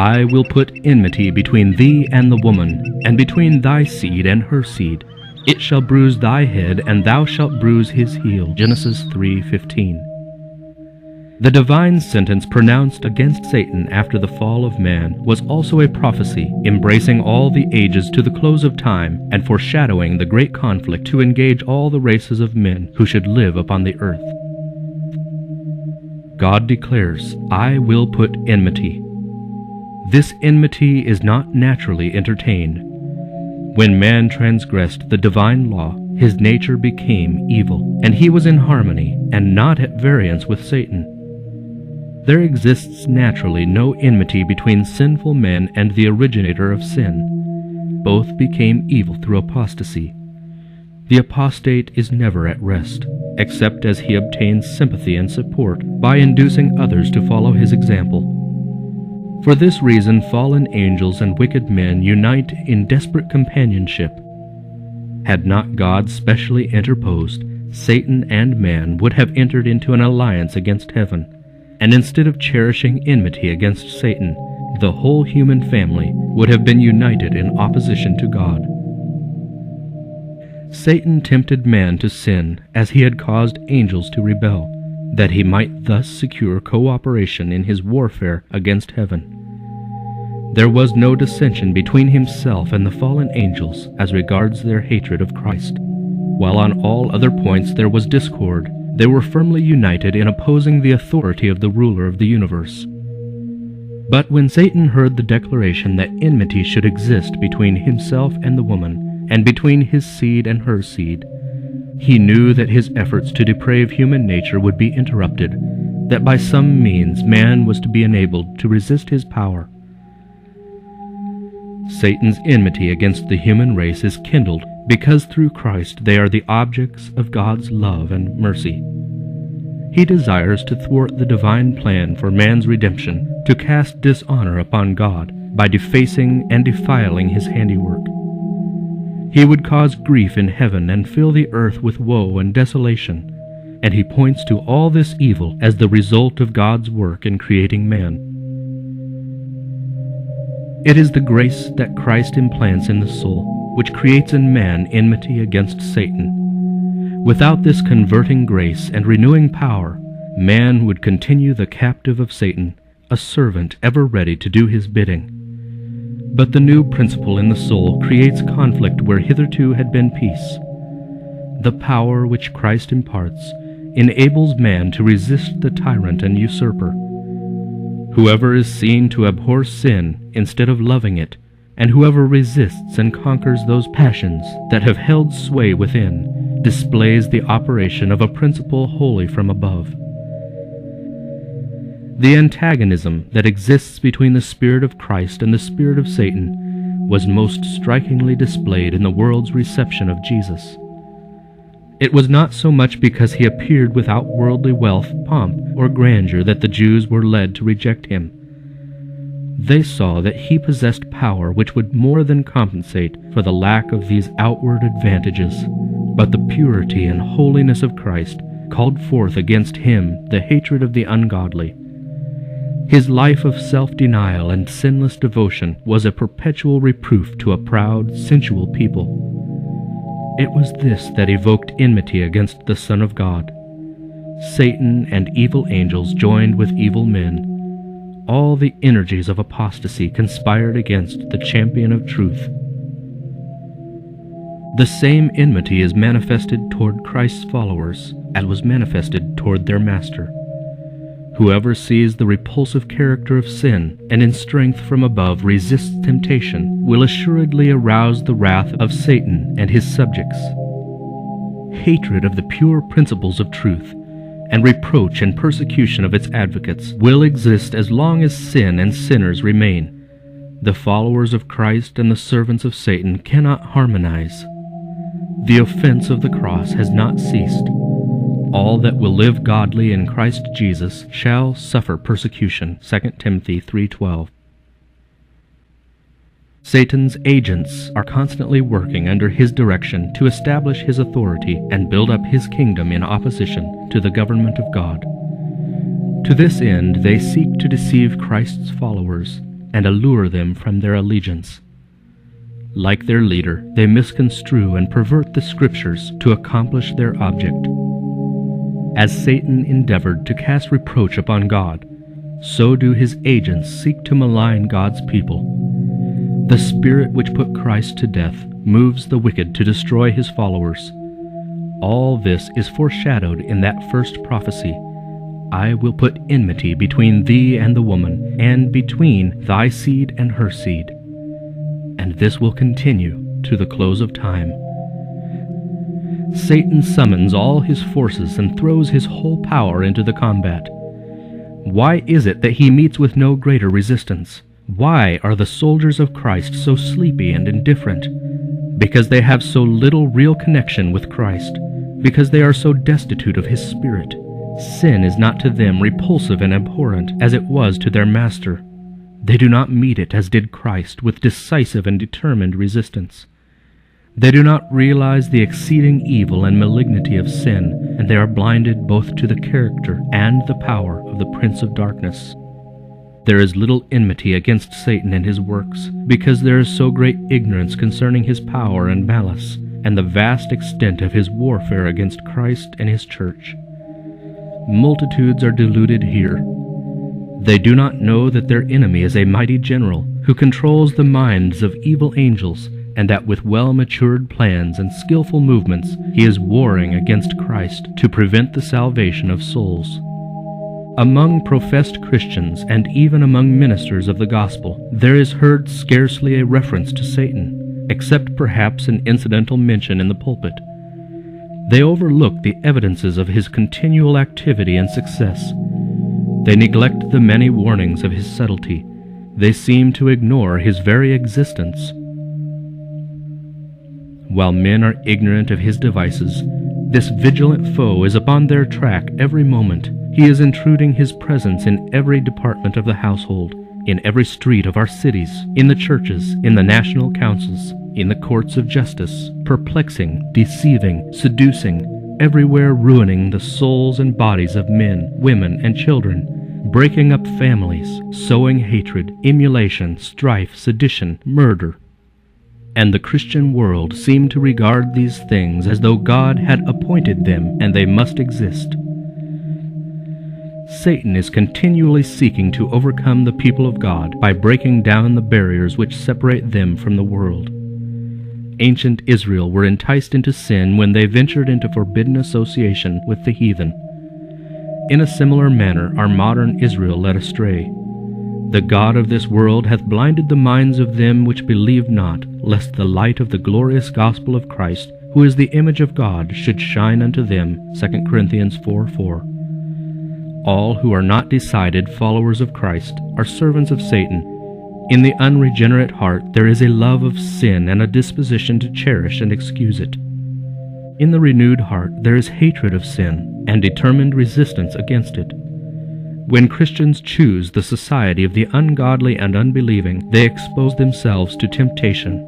I will put enmity between thee and the woman, and between thy seed and her seed. It shall bruise thy head, and thou shalt bruise his heel. Genesis 3:15. The divine sentence pronounced against Satan after the fall of man was also a prophecy, embracing all the ages to the close of time and foreshadowing the great conflict to engage all the races of men who should live upon the earth. God declares, I will put enmity. This enmity is not naturally entertained. When man transgressed the divine law, his nature became evil, and he was in harmony and not at variance with Satan. There exists naturally no enmity between sinful men and the originator of sin. Both became evil through apostasy. The apostate is never at rest, except as he obtains sympathy and support by inducing others to follow his example. For this reason, fallen angels and wicked men unite in desperate companionship. Had not God specially interposed, Satan and man would have entered into an alliance against heaven, and instead of cherishing enmity against Satan, the whole human family would have been united in opposition to God. Satan tempted man to sin as he had caused angels to rebel, that he might thus secure cooperation in his warfare against heaven. There was no dissension between himself and the fallen angels as regards their hatred of Christ. While on all other points there was discord, they were firmly united in opposing the authority of the ruler of the universe. But when Satan heard the declaration that enmity should exist between himself and the woman, and between his seed and her seed, he knew that his efforts to deprave human nature would be interrupted, that by some means man was to be enabled to resist his power. Satan's enmity against the human race is kindled because through Christ they are the objects of God's love and mercy. He desires to thwart the divine plan for man's redemption, to cast dishonor upon God by defacing and defiling his handiwork. He would cause grief in heaven and fill the earth with woe and desolation, and he points to all this evil as the result of God's work in creating man. It is the grace that Christ implants in the soul, which creates in man enmity against Satan. Without this converting grace and renewing power, man would continue the captive of Satan, a servant ever ready to do his bidding. But the new principle in the soul creates conflict where hitherto had been peace. The power which Christ imparts enables man to resist the tyrant and usurper. Whoever is seen to abhor sin instead of loving it, and whoever resists and conquers those passions that have held sway within, displays the operation of a principle wholly from above. The antagonism that exists between the Spirit of Christ and the spirit of Satan was most strikingly displayed in the world's reception of Jesus. It was not so much because he appeared without worldly wealth, pomp, or grandeur that the Jews were led to reject him. They saw that he possessed power which would more than compensate for the lack of these outward advantages, but the purity and holiness of Christ called forth against him the hatred of the ungodly. His life of self-denial and sinless devotion was a perpetual reproof to a proud, sensual people. It was this that evoked enmity against the Son of God. Satan and evil angels joined with evil men. All the energies of apostasy conspired against the champion of truth. The same enmity is manifested toward Christ's followers as was manifested toward their master. Whoever sees the repulsive character of sin and in strength from above resists temptation will assuredly arouse the wrath of Satan and his subjects. Hatred of the pure principles of truth and reproach and persecution of its advocates will exist as long as sin and sinners remain. The followers of Christ and the servants of Satan cannot harmonize. The offense of the cross has not ceased. All that will live godly in Christ Jesus shall suffer persecution. 2 Timothy 3:12. Satan's agents are constantly working under his direction to establish his authority and build up his kingdom in opposition to the government of God. To this end they seek to deceive Christ's followers, and allure them from their allegiance. Like their leader, they misconstrue and pervert the Scriptures to accomplish their object. As Satan endeavored to cast reproach upon God, so do his agents seek to malign God's people. The spirit which put Christ to death moves the wicked to destroy his followers. All this is foreshadowed in that first prophecy, "I will put enmity between thee and the woman, and between thy seed and her seed." And this will continue to the close of time. Satan summons all his forces and throws his whole power into the combat. Why is it that he meets with no greater resistance? Why are the soldiers of Christ so sleepy and indifferent? Because they have so little real connection with Christ, because they are so destitute of his Spirit. Sin is not to them repulsive and abhorrent as it was to their Master. They do not meet it as did Christ, with decisive and determined resistance. They do not realize the exceeding evil and malignity of sin, and they are blinded both to the character and the power of the Prince of Darkness. There is little enmity against Satan and his works, because there is so great ignorance concerning his power and malice, and the vast extent of his warfare against Christ and his church. Multitudes are deluded here. They do not know that their enemy is a mighty general, who controls the minds of evil angels, and that with well-matured plans and skillful movements he is warring against Christ to prevent the salvation of souls. Among professed Christians, and even among ministers of the gospel, there is heard scarcely a reference to Satan, except perhaps an incidental mention in the pulpit. They overlook the evidences of his continual activity and success. They neglect the many warnings of his subtlety. They seem to ignore his very existence. While men are ignorant of his devices, this vigilant foe is upon their track every moment. He is intruding his presence in every department of the household, in every street of our cities, in the churches, in the national councils, in the courts of justice, perplexing, deceiving, seducing, everywhere ruining the souls and bodies of men, women, and children, breaking up families, sowing hatred, emulation, strife, sedition, murder. And the Christian world seem to regard these things as though God had appointed them and they must exist. Satan is continually seeking to overcome the people of God by breaking down the barriers which separate them from the world. Ancient Israel were enticed into sin when they ventured into forbidden association with the heathen. In a similar manner our modern Israel led astray. The God of this world hath blinded the minds of them which believe not, lest the light of the glorious gospel of Christ, who is the image of God, should shine unto them. 2 Corinthians 4:4. All who are not decided followers of Christ are servants of Satan. In the unregenerate heart there is a love of sin and a disposition to cherish and excuse it. In the renewed heart there is hatred of sin and determined resistance against it. When Christians choose the society of the ungodly and unbelieving, they expose themselves to temptation.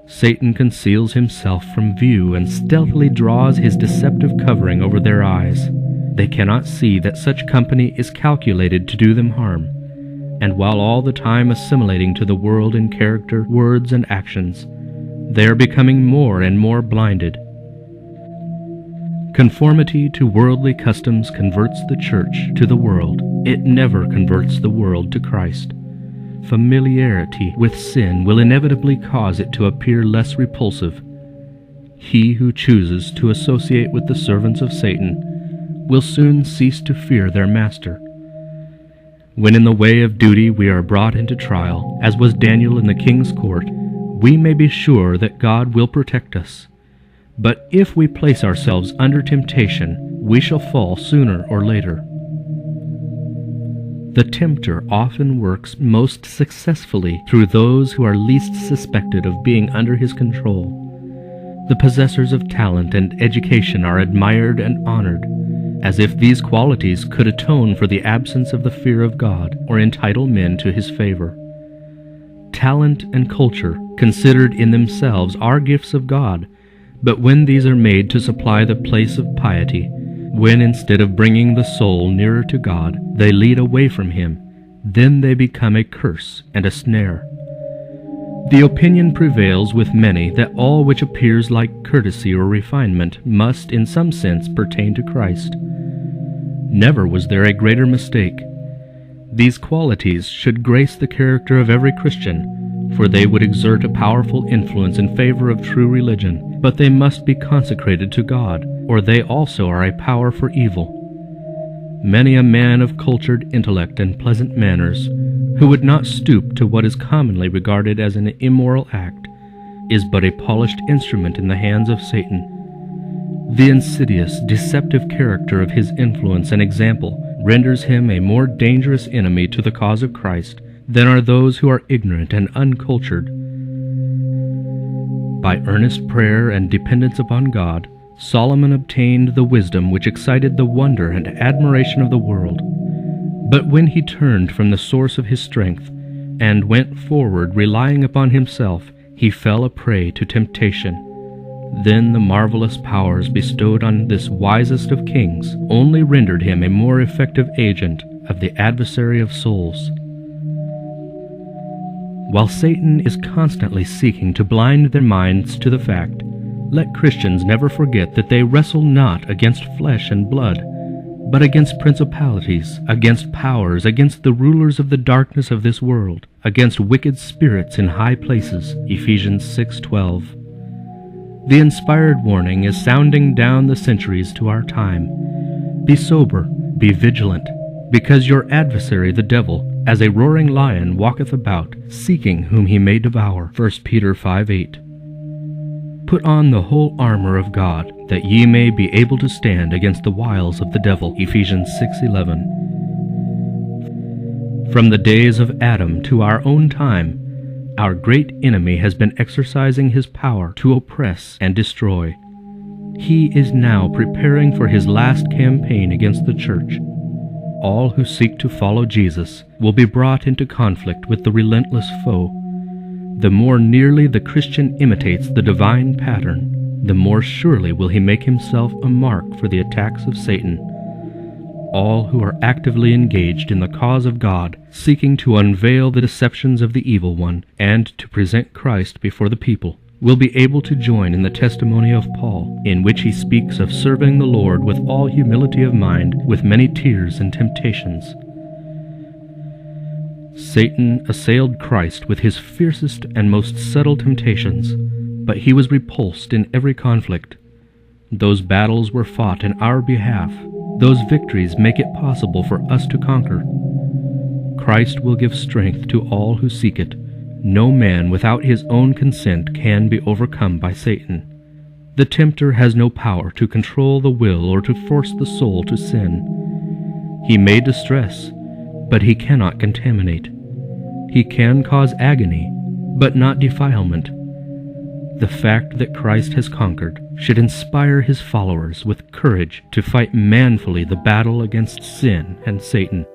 Satan conceals himself from view and stealthily draws his deceptive covering over their eyes. They cannot see that such company is calculated to do them harm, and while all the time assimilating to the world in character, words, and actions, they are becoming more and more blinded. Conformity to worldly customs converts the church to the world. It never converts the world to Christ. Familiarity with sin will inevitably cause it to appear less repulsive. He who chooses to associate with the servants of Satan will soon cease to fear their master. When in the way of duty we are brought into trial, as was Daniel in the king's court, we may be sure that God will protect us. But if we place ourselves under temptation, we shall fall sooner or later. The tempter often works most successfully through those who are least suspected of being under his control. The possessors of talent and education are admired and honored, as if these qualities could atone for the absence of the fear of God or entitle men to his favor. Talent and culture, considered in themselves, are gifts of God, but when these are made to supply the place of piety, when instead of bringing the soul nearer to God, they lead away from him, then they become a curse and a snare. The opinion prevails with many that all which appears like courtesy or refinement must in some sense pertain to Christ. Never was there a greater mistake. These qualities should grace the character of every Christian, for they would exert a powerful influence in favor of true religion, but they must be consecrated to God, or they also are a power for evil. Many a man of cultured intellect and pleasant manners, who would not stoop to what is commonly regarded as an immoral act, is but a polished instrument in the hands of Satan. The insidious, deceptive character of his influence and example renders him a more dangerous enemy to the cause of Christ than are those who are ignorant and uncultured. By earnest prayer and dependence upon God, Solomon obtained the wisdom which excited the wonder and admiration of the world. But when he turned from the source of his strength and went forward relying upon himself, he fell a prey to temptation. Then the marvelous powers bestowed on this wisest of kings only rendered him a more effective agent of the adversary of souls. While Satan is constantly seeking to blind their minds to the fact, let Christians never forget that they wrestle not against flesh and blood, but against principalities, against powers, against the rulers of the darkness of this world, against wicked spirits in high places. Ephesians 6:12. The inspired warning is sounding down the centuries to our time. Be sober, be vigilant, because your adversary the devil, as a roaring lion, walketh about, seeking whom he may devour. 1 Peter 5:8. Put on the whole armor of God, that ye may be able to stand against the wiles of the devil. Ephesians 6:11. From the days of Adam to our own time, our great enemy has been exercising his power to oppress and destroy. He is now preparing for his last campaign against the church. All who seek to follow Jesus will be brought into conflict with the relentless foe. The more nearly the Christian imitates the divine pattern, the more surely will he make himself a mark for the attacks of Satan. All who are actively engaged in the cause of God, seeking to unveil the deceptions of the evil one and to present Christ before the people, will be able to join in the testimony of Paul, in which he speaks of serving the Lord with all humility of mind, with many tears and temptations. Satan assailed Christ with his fiercest and most subtle temptations, but he was repulsed in every conflict. Those battles were fought in our behalf. Those victories make it possible for us to conquer. Christ will give strength to all who seek it. No man without his own consent can be overcome by Satan. The tempter has no power to control the will or to force the soul to sin. He may distress, but he cannot contaminate. He can cause agony, but not defilement. The fact that Christ has conquered should inspire his followers with courage to fight manfully the battle against sin and Satan.